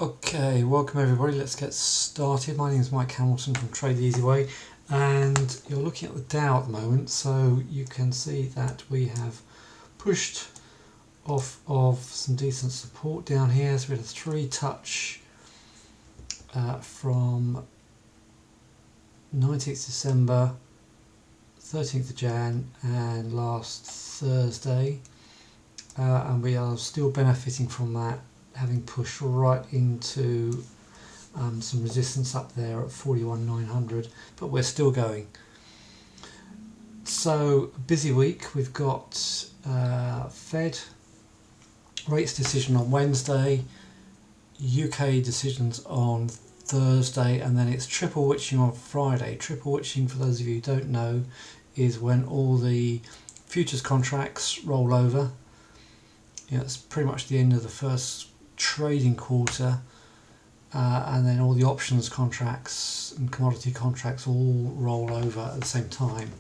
Okay, welcome everybody. Let's get started. My name is Mike Hamilton from Trade the Easy Way, and you're looking at the Dow at the moment, so you can see that we have pushed off of some decent support down here. So we had a three touch from 19th December, 13th of Jan, and last Thursday, and we are still benefiting from that, having pushed right into some resistance up there at 41,900, but we're still going. So busy week. We've got Fed rates decision on Wednesday, UK decisions on Thursday, and then it's triple witching on Friday. Triple witching, for those of you who don't know, is when all the futures contracts roll over. It's pretty much the end of the first trading quarter, and then all the options contracts and commodity contracts all roll over at the same time.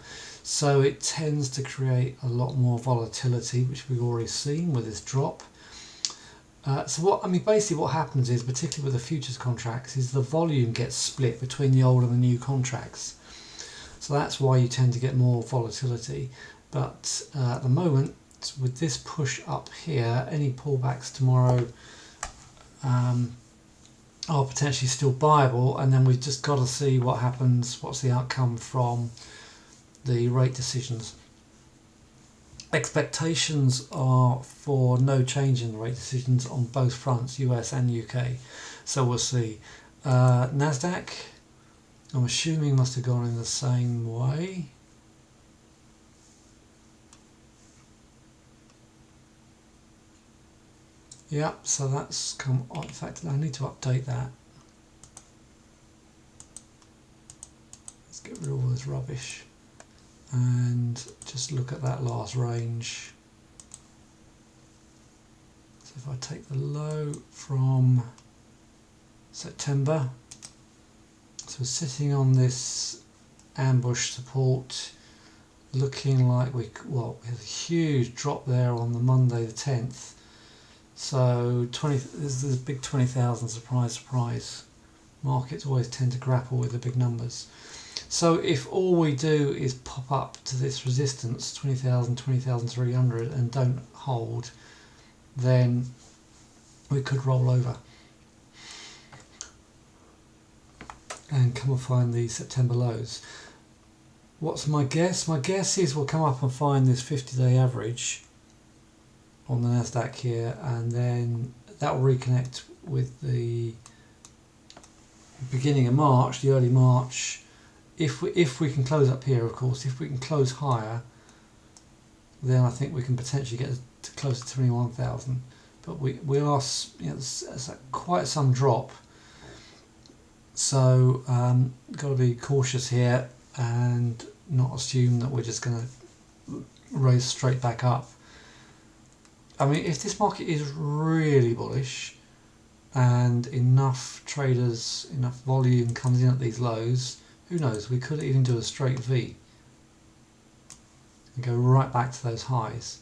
So it tends to create a lot more volatility, which we've already seen with this drop. Basically what happens is, particularly with the futures contracts, is the volume gets split between the old and the new contracts. So that's why you tend to get more volatility. But at the moment, with this push up here, any pullbacks tomorrow are potentially still buyable, and then we've just got to see what happens, what's the outcome from the rate decisions. Expectations are for no change in the rate decisions on both fronts, US and UK, so we'll see. Nasdaq, I'm assuming, must have gone in the same way. Yeah, so that's come on. In fact, I need to update that. Let's get rid of all this rubbish and just look at that last range. So if I take the low from September, so we're sitting on this ambush support, looking like we had a huge drop there on the Monday the 10th. So this is a big 20,000, surprise. Markets always tend to grapple with the big numbers. So if all we do is pop up to this resistance, 20,000, 20,300, and don't hold, then we could roll over and come and find the September lows. What's my guess? My guess is we'll come up and find this 50-day average on the Nasdaq here, and then that will reconnect with the beginning of March, the early March. If we can close up here, of course, if we can close higher, then I think we can potentially get to close to 21,000. But we are, it's quite some drop, so got to be cautious here and not assume that we're just going to raise straight back up. I mean, if this market is really bullish and enough traders, enough volume comes in at these lows, who knows, we could even do a straight V and go right back to those highs.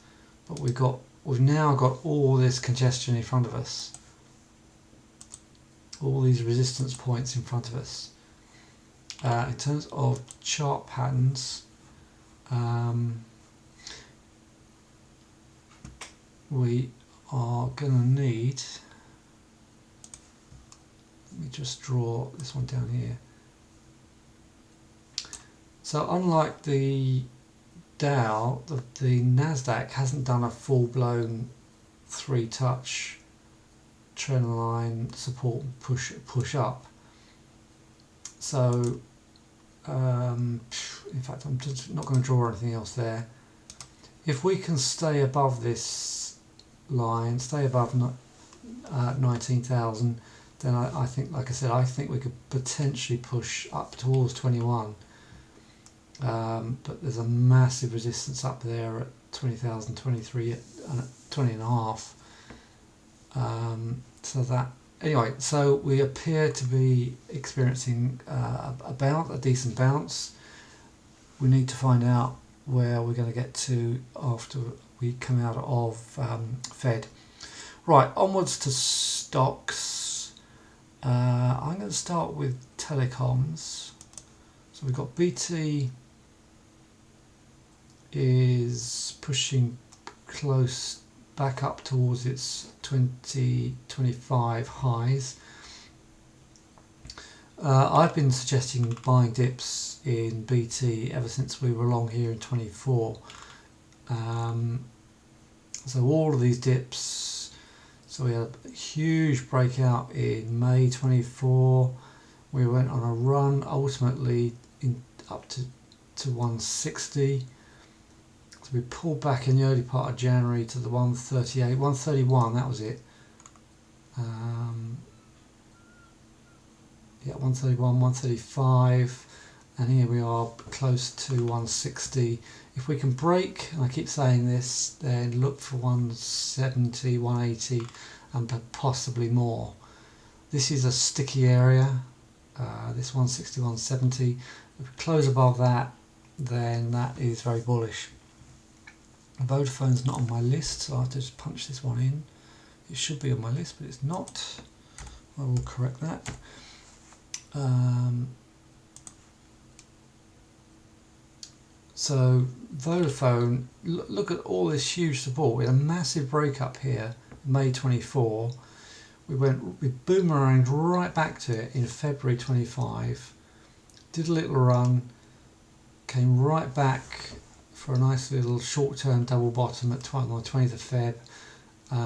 But we've now got all this congestion in front of us, all these resistance points in front of us. In terms of chart patterns, we are going to need, let me just draw this one down here. So unlike the Dow, the Nasdaq hasn't done a full-blown three-touch trend line support push up. So in fact, I'm just not going to draw anything else there. If we can stay above this line, stay above 19,000, then I think, like I said, I think we could potentially push up towards 21. But there's a massive resistance up there at 20,000, 23, 20 and a half. So we appear to be experiencing a decent bounce. We need to find out where we're going to get to after we come out of Fed. Right, onwards to stocks. I'm going to start with telecoms. So we've got BT is pushing close back up towards its 2025 highs. I've been suggesting buying dips in BT ever since we were along here in 24. So all of these dips, so we had a huge breakout in May 24. We went on a run ultimately up to 160. So we pulled back in the early part of January to the 138, 131, that was it. Yeah, 131, 135, and here we are close to 160. If we can break, and I keep saying this, then look for 170, 180, and possibly more. This is a sticky area, this 160, 170. If we close above that, then that is very bullish. Vodafone's not on my list, so I have to just punch this one in. It should be on my list, but it's not. I will correct that. So Vodafone, look at all this huge support. We had a massive break up here, May 24. We boomeranged right back to it in February 25. Did a little run, came right back for a nice little short-term double bottom at 20th of Feb.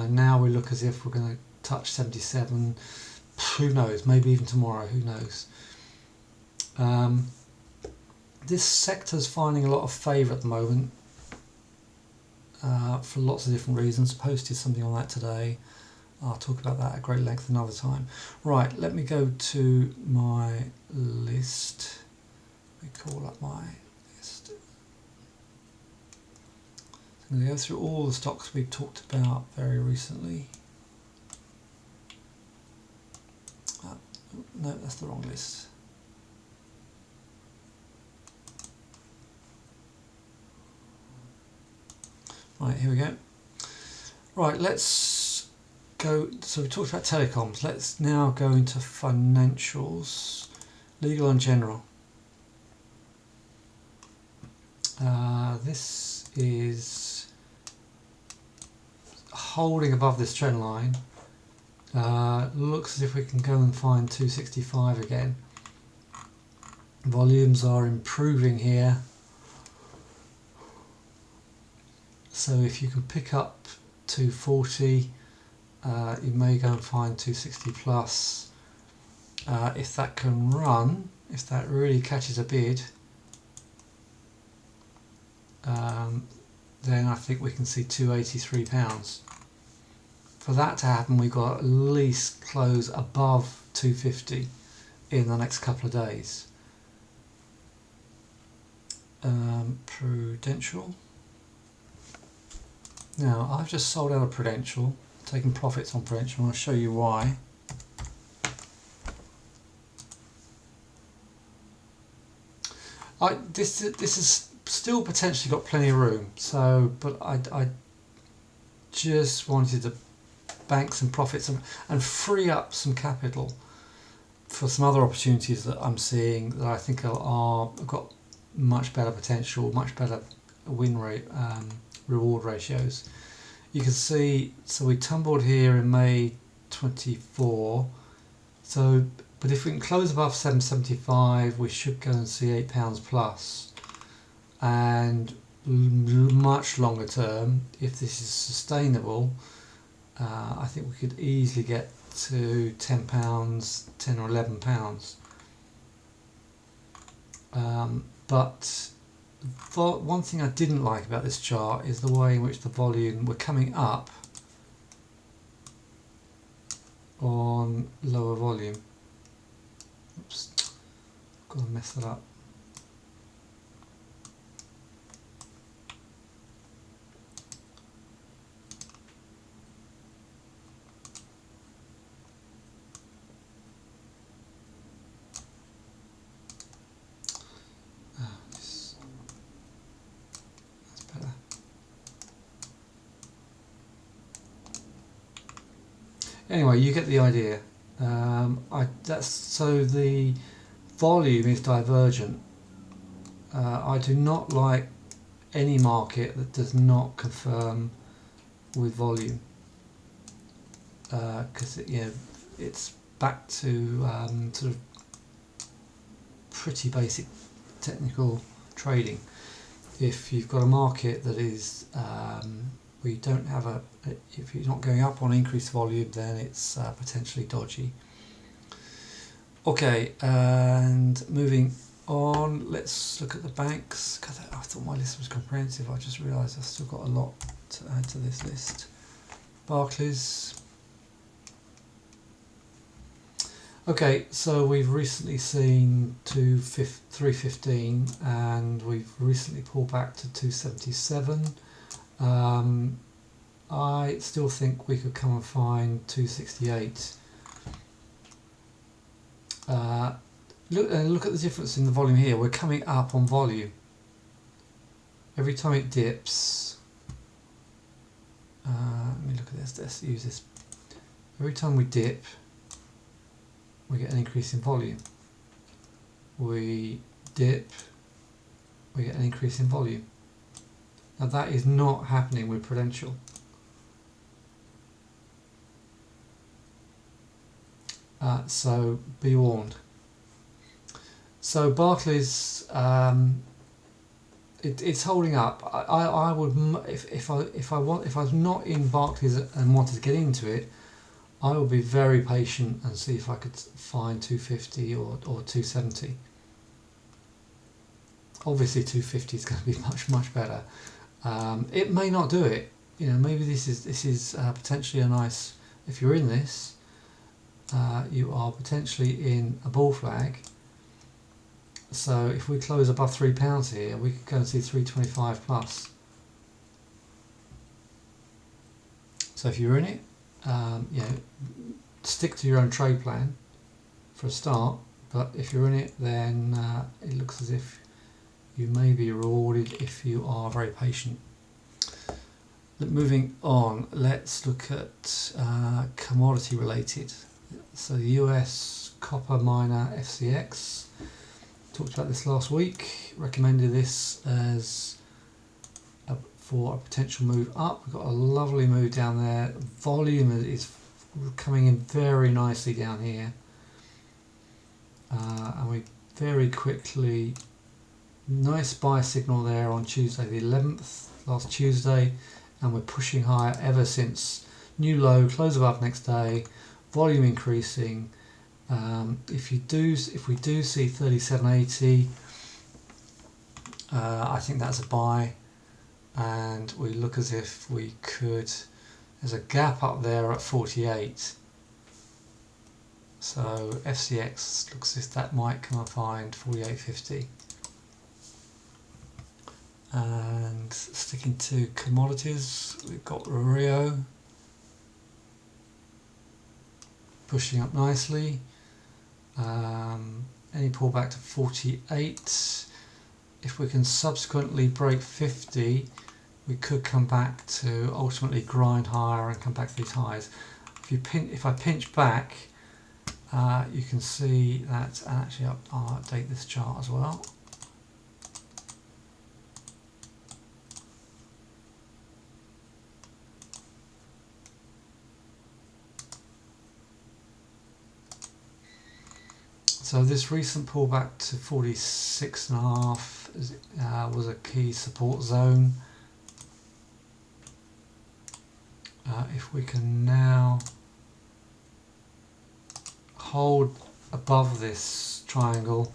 Now we look as if we're going to touch 77. Who knows? Maybe even tomorrow. Who knows? This sector's finding a lot of favour at the moment for lots of different reasons. Posted something on that today. I'll talk about that at great length another time. Right, let me go to my list. Let me call up my list. I'm going to go through all the stocks we've talked about very recently. No, that's the wrong list. Right, here we go. Right, let's go. So we talked about telecoms. Let's now go into financials, legal and general. This is holding above this trend line. Looks as if we can go and find 265 again. Volumes are improving here. So if you can pick up 240, you may go and find 260 plus. If that can run, if that really catches a bid, then I think we can see £283. For that to happen, we've got at least close above 250 in the next couple of days. Prudential. Now, I've just sold out of Prudential, taking profits on Prudential, and I'll show you why. This has still potentially got plenty of room, so but I just wanted to bank some profits and free up some capital for some other opportunities that I'm seeing that I think are got much better potential, much better win rate, reward ratios. You can see, so we tumbled here in May 24. So, but if we can close above 775, we should go and see £8 plus. And much longer term, if this is sustainable, I think we could easily get to £10, £10 or £11. But one thing I didn't like about this chart is the way in which the volume, we're coming up on lower volume. Oops, got to mess that up. Anyway, you get the idea. So the volume is divergent. I do not like any market that does not confirm with volume, because it's back to sort of pretty basic technical trading. If you've got a market that is where you don't have if you're not going up on increased volume, then it's potentially dodgy. Okay, and moving on, let's look at the banks. God, I thought my list was comprehensive. I just realised I've still got a lot to add to this list. Barclays. Okay, so we've recently seen 315, and we've recently pulled back to 277. I still think we could come and find 268. Look at the difference in the volume here. We're coming up on volume. Every time it dips, let me look at this. Let's use this. Every time we dip, we get an increase in volume. We dip, we get an increase in volume. Now that is not happening with Prudential. So be warned. So Barclays, it's holding up. I would, if I was not in Barclays and wanted to get into it, I would be very patient and see if I could find 250 or 270. Obviously 250 is going to be much better. It may not do it. Maybe this is potentially a nice. If you're in this, you are potentially in a bull flag. So if we close above £3 here, we could go and see 325 plus. So if you're in it, stick to your own trade plan for a start. But if you're in it, then it looks as if you may be rewarded if you are very patient. Moving on, let's look at commodity related. So the US copper miner FCX, talked about this last week, recommended this as for a potential move up. We've got a lovely move down there. Volume is coming in very nicely down here, and we very quickly, nice buy signal there on Tuesday the 11th, last Tuesday, and we're pushing higher ever since. New low, close above next day, volume increasing. If we do see 37.80, I think that's a buy, and we look as if we could. There's a gap up there at 48, so FCX looks as if that might come and find 48.50. And sticking to commodities, we've got Rio pushing up nicely. Any pullback to 48. If we can subsequently break 50, we could come back to ultimately grind higher and come back to these highs. If I pinch back, you can see that, and actually I'll update this chart as well. So this recent pullback to 46.5 was a key support zone. If we can now hold above this triangle,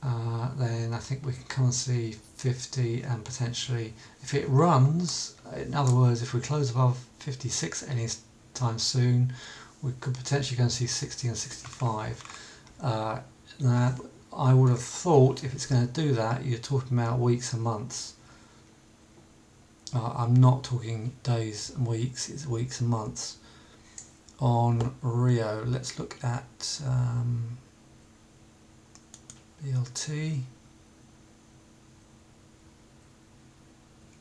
then I think we can come and see 50, and potentially, if it runs, in other words, if we close above 56 any time soon, we could potentially go and see 60 and 65. Now, I would have thought if it's going to do that, you're talking about weeks and months. I'm not talking days and weeks, it's weeks and months. On Rio, let's look at BLT.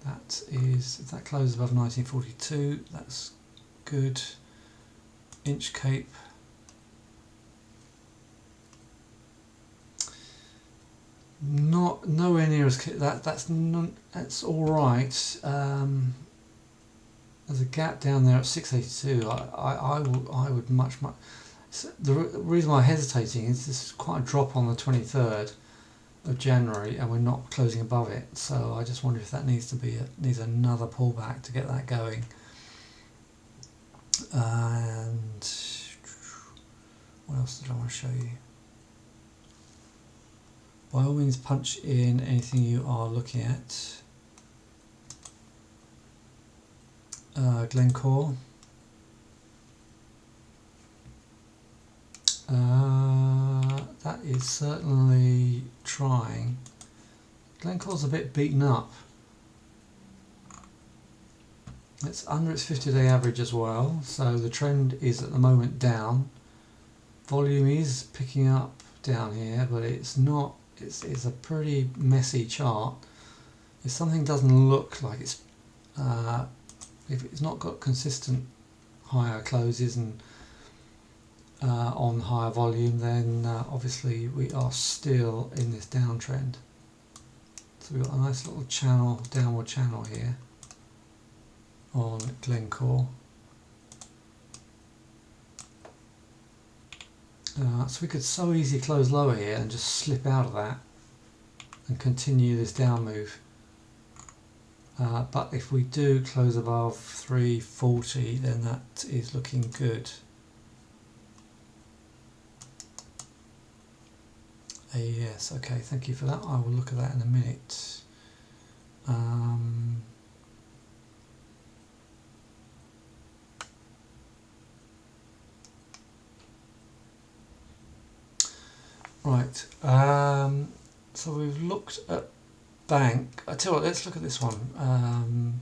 That is, if that closes above 1942, that's good. inch cape. Not nowhere near as that. That's all right. There's a gap down there at 682. I would much. The reason why I'm hesitating is this is quite a drop on the 23rd of January, and we're not closing above it. So I just wonder if that needs another pullback to get that going. And what else did I want to show you? By all means, punch in anything you are looking at. Glencore. That is certainly trying. Glencore's a bit beaten up. It's under its 50-day average as well, so the trend is at the moment down. Volume is picking up down here, but it's not. It's a pretty messy chart. If something doesn't look like it's, if it's not got consistent higher closes and on higher volume, then obviously we are still in this downtrend. So we've got a nice little channel, downward channel here on Glencore. So we could so easily close lower here and just slip out of that and continue this down move. But if we do close above 340, then that is looking good. Yes, okay, thank you for that. I will look at that in a minute. Right, so we've looked at bank. I tell you what, let's look at this one.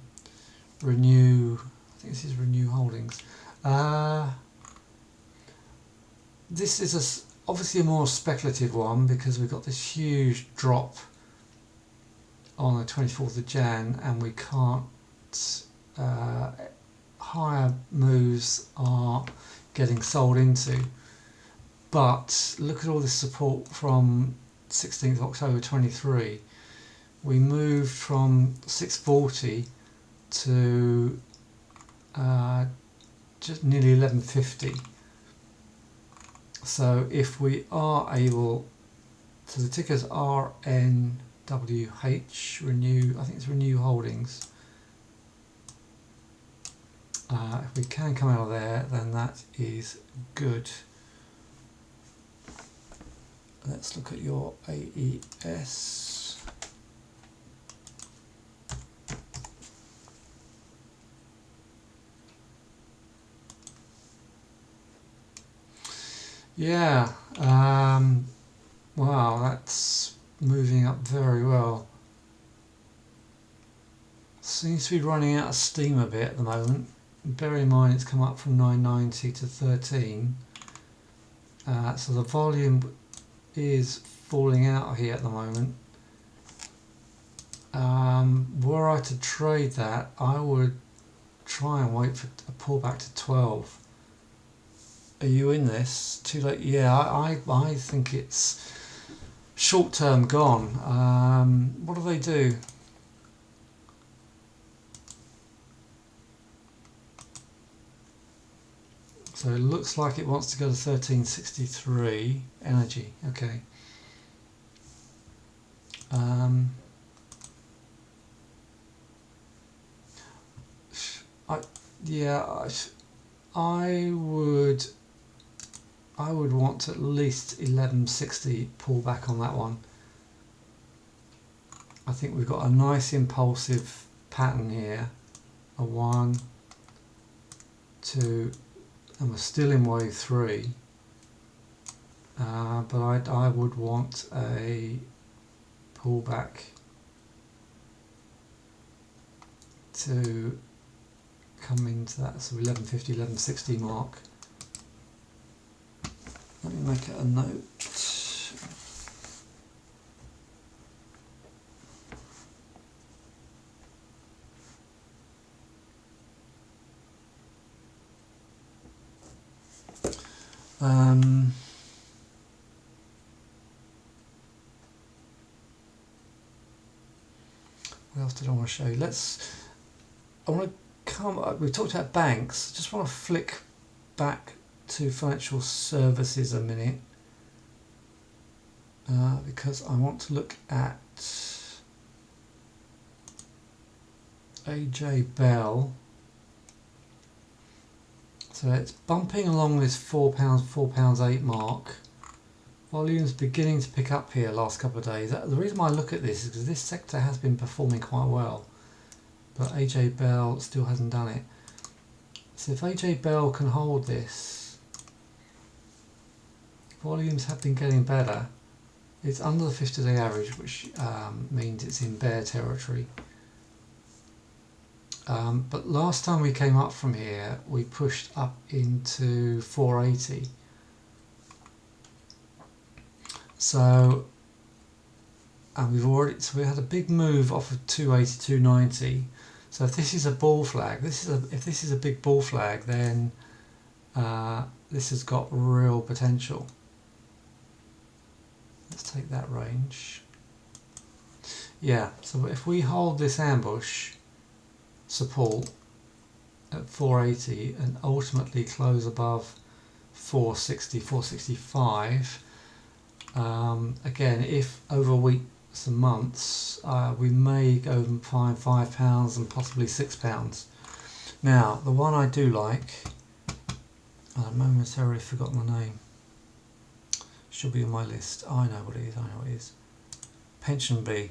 Renew, I think this is Renew Holdings. This is obviously a more speculative one because we've got this huge drop on the 24th of Jan and we can't, higher moves are getting sold into. But look at all this support from 16th of October 23. We moved from 640 to just nearly 1150. So if we are able, so the tickers RNWH, Renew, I think it's Renew Holdings. If we can come out of there, then that is good. Let's look at your AES. Yeah, wow, that's moving up very well. Seems to be running out of steam a bit at the moment. Bear in mind it's come up from 990 to 13. So the volume is falling out here at the moment. Were I to trade that, I would try and wait for a pullback to 12. Are you in this? Too late? Yeah, I think it's short term gone. What do they do? So it looks like it wants to go to 1363 energy. Okay. I would want at least 1160 pull back on that one. I think we've got a nice impulsive pattern here. A 1, 2, and we're still in wave 3. But I would want a pullback to come into that sort of 1150, 1160 mark. Let me make it a note. What else did I want to show you? I want to come. We talked about banks. I just want to flick back to financial services a minute because I want to look at AJ Bell. So it's bumping along this £4, £4.8 mark. Volume's beginning to pick up here last couple of days. The reason why I look at this is because this sector has been performing quite well, but AJ Bell still hasn't done it. So if AJ Bell can hold this, volumes have been getting better. It's under the 50-day average, which means it's in bear territory. But last time we came up from here, we pushed up into 480. So, and we had a big move off of 280, 290. So if this is a bull flag, if this is a big bull flag, then this has got real potential. Let's take that range. Yeah, so if we hold this ambush support at 480 and ultimately close above 460, 465, again, if over weeks and months, we may go and find £5 and possibly £6. Now, the one I do like, I've momentarily forgotten the name, should be on my list. I know what it is, I know what it is. Pension B.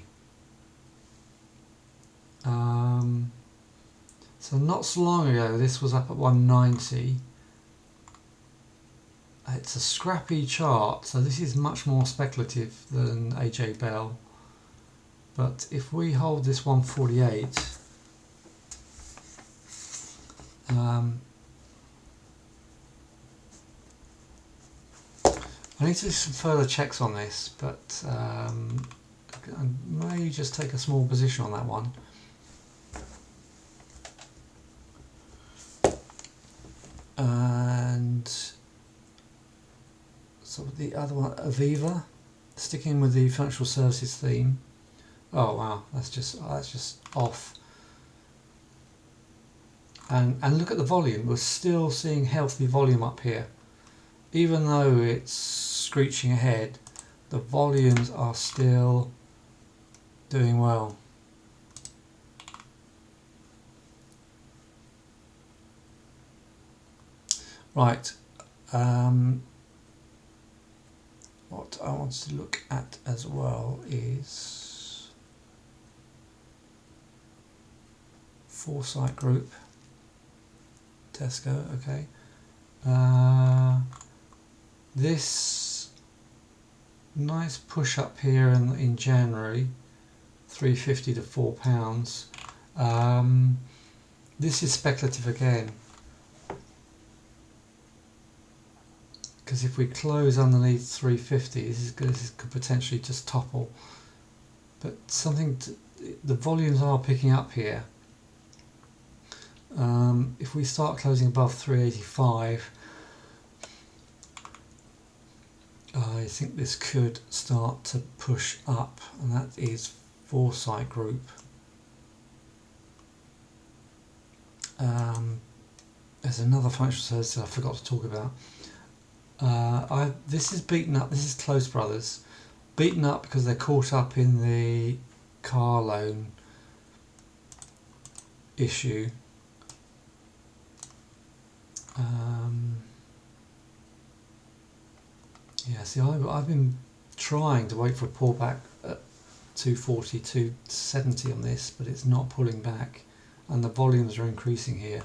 So not so long ago, this was up at 190. It's a scrappy chart, so this is much more speculative than AJ Bell. But if we hold this 148, I need to do some further checks on this, but I may just take a small position on that one. And so the other one, Aviva, sticking with the financial services theme. Oh wow, that's just off. And look at the volume. We're still seeing healthy volume up here, even though it's screeching ahead. The volumes are still doing well. Right. What I want to look at as well is Foresight Group, Tesco. Okay. This nice push up here in January, 350 to £4. This is speculative again, because if we close underneath 350, this could potentially just topple. But the volumes are picking up here. If we start closing above 385, I think this could start to push up, and that is Foresight Group. There's another financial service I forgot to talk about. This is beaten up. This is Close Brothers, beaten up because they're caught up in the car loan issue. Yeah, see, I've been trying to wait for a pullback at 240, 270 on this, but it's not pulling back, and the volumes are increasing here.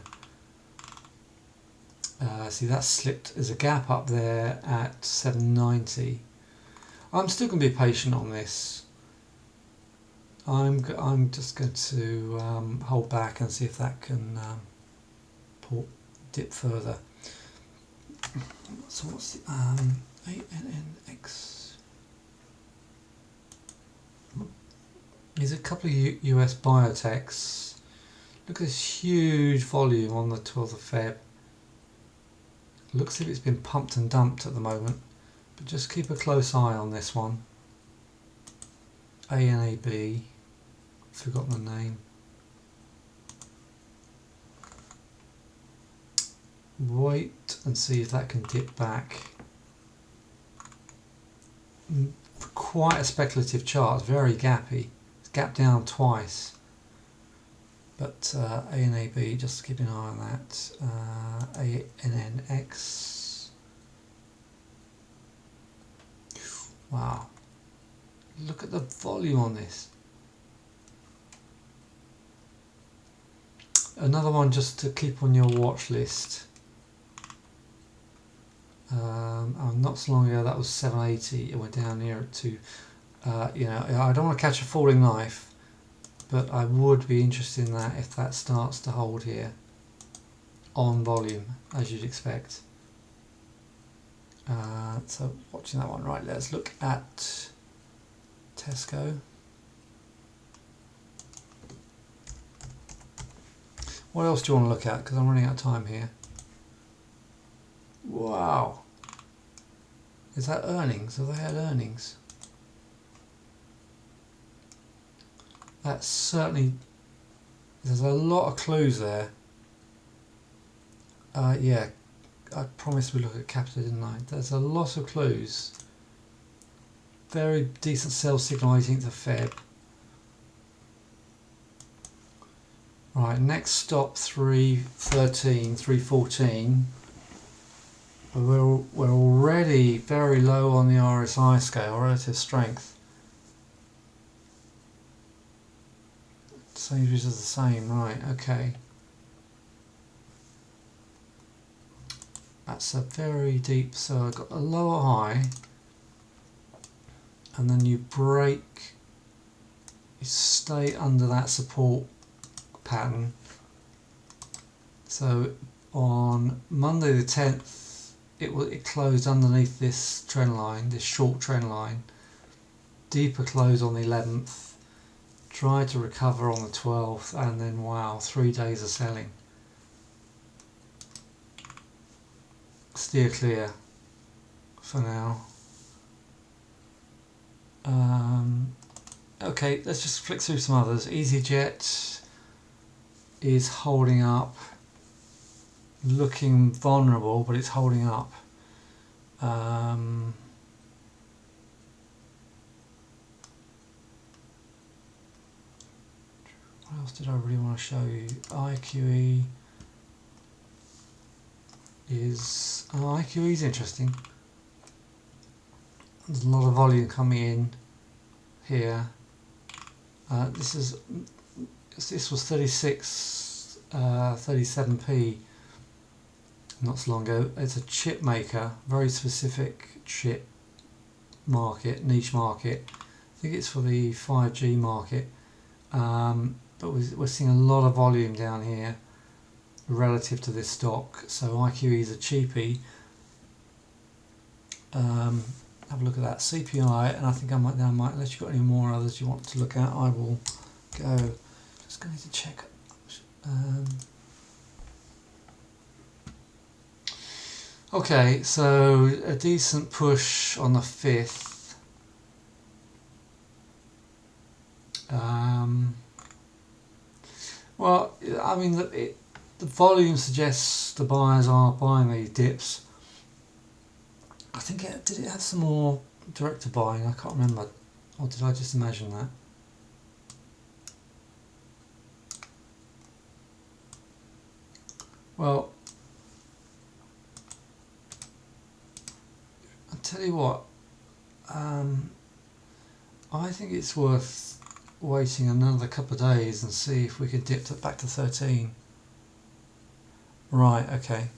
See, that's slipped. There's a gap up there at 790. I'm still going to be patient on this. I'm just going to hold back and see if that can dip further. So what's the ANNX? There's a couple of US biotechs. Look at this huge volume on the 12th of Feb. Looks as if it's been pumped and dumped at the moment, but just keep a close eye on this one. ANAB, forgotten the name. Wait and see if that can dip back. Quite a speculative chart, very gappy. It's gapped down twice. But ANAB, just keep an eye on that. ANNX. Wow. Look at the volume on this. Another one just to keep on your watch list. Not so long ago that was 780, and we're down here to, you know, I don't want to catch a falling knife, but I would be interested in that if that starts to hold here on volume, as you'd expect. So watching that one. Right, let's look at Tesco. What else do you want to look at? Because I'm running out of time here. Wow. Is that earnings? Have they had earnings? That's certainly... There's a lot of clues there. Yeah, I promised we'd look at Capita, didn't I? There's a lot of clues. Very decent sell signal 18th of Feb. Right, next stop 313, 314. We're already very low on the RSI scale, relative strength. Sainsbury's is the same, right, okay. That's a very deep, so I've got a lower high, and then you break, you stay under that support pattern. So on Monday the 10th, it closed underneath this trend line, this short trend line. Deeper close on the 11th. Tried to recover on the 12th, and then wow, 3 days of selling. Steer clear for now. Okay, let's just flick through some others. EasyJet is holding up. Looking vulnerable, but it's holding up. What else did I really want to show you? IQE is... IQE is interesting. There's a lot of volume coming in here. This was 37p not so long ago. It's a chip maker, very specific chip market, niche market. I think it's for the 5G market, but we're seeing a lot of volume down here relative to this stock. So IQE is a cheapie. Have a look at that CPI, and I think I might unless you've got any more others you want to look at, I will go. Just going to check. Okay, so a decent push on the 5th. Well, I mean, the volume suggests the buyers are buying these dips. I think did it have some more director buying? I can't remember. Or did I just imagine that? Well, I'll tell you what, I think it's worth waiting another couple of days and see if we can dip back to 13. Right, okay.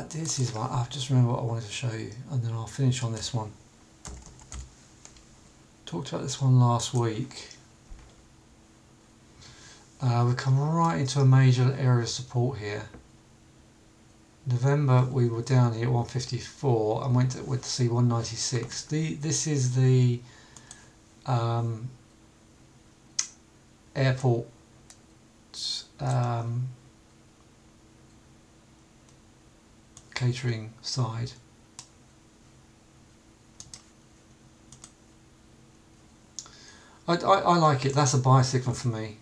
This is one, I've just remembered what I wanted to show you, and then I'll finish on this one. Talked about this one last week. We've come right into a major area of support here. November we were down here at 154 and went to see 196. This is the airport catering side. I like it. That's a buy signal for me.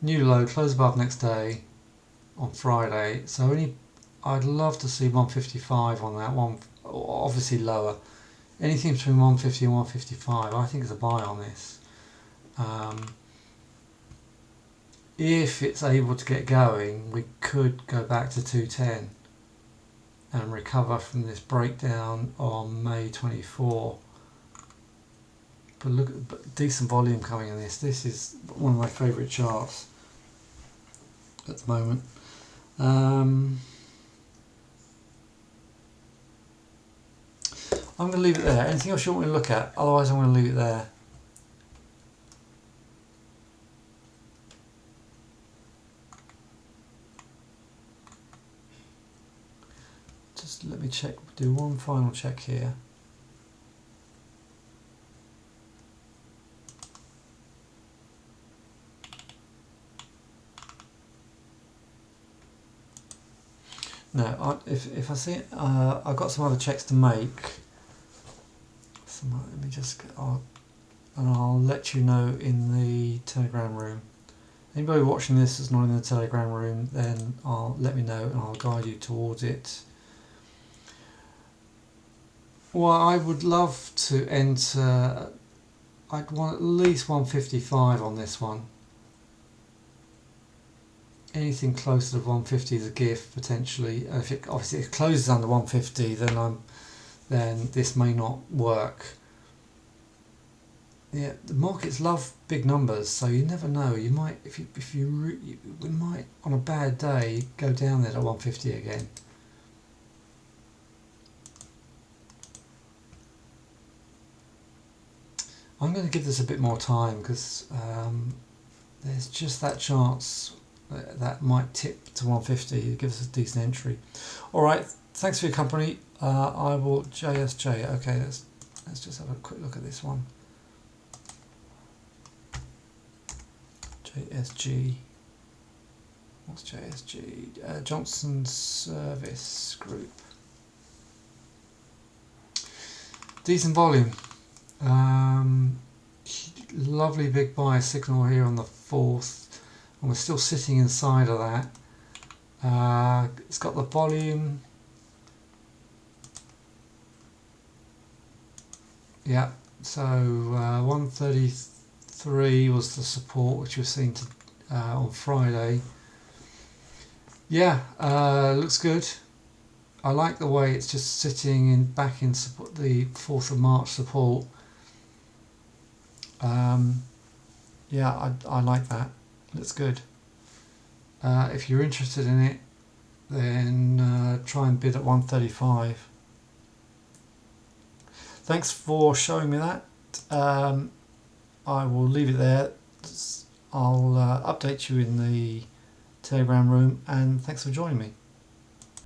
New low, close above next day on Friday. So I'd love to see 155 on that one. Obviously lower. Anything between 150 and 155, I think is a buy on this. If it's able to get going, we could go back to 210 and recover from this breakdown on May 24. But look at decent volume coming in this. This is one of my favourite charts at the moment. I'm going to leave it there. Anything else you want me to look at? Otherwise I'm going to leave it there. Just let me check, do one final check here. No, if I see, I've got some other checks to make. Let me just, I'll let you know in the Telegram room. Anybody watching this that's not in the Telegram room, then let me know and I'll guide you towards it. Well, I would love to enter. I'd want at least 155 on this one. Anything closer to 150 is a gift potentially. If it obviously it closes under 150, then this may not work. Yeah, the markets love big numbers, so you never know. You might, we might on a bad day go down there to 150 again. I'm going to give this a bit more time because there's just that chance that might tip to 150. It gives us a decent entry. All right, thanks for your company. I will JSJ. Okay, let's just have a quick look at this one. JSG. What's JSG? Johnson Service Group. Decent volume. Lovely big buy signal here on the 4th, and we're still sitting inside of that. It's got the volume. Yeah, so 133 was the support which we've seen on Friday. Yeah, looks good. I like the way it's just sitting back in support, the 4th of March support. Yeah, I like that. Looks good. If you're interested in it, then try and bid at 135. Thanks for showing me that. I will leave it there. I'll update you in the Telegram room, and thanks for joining me.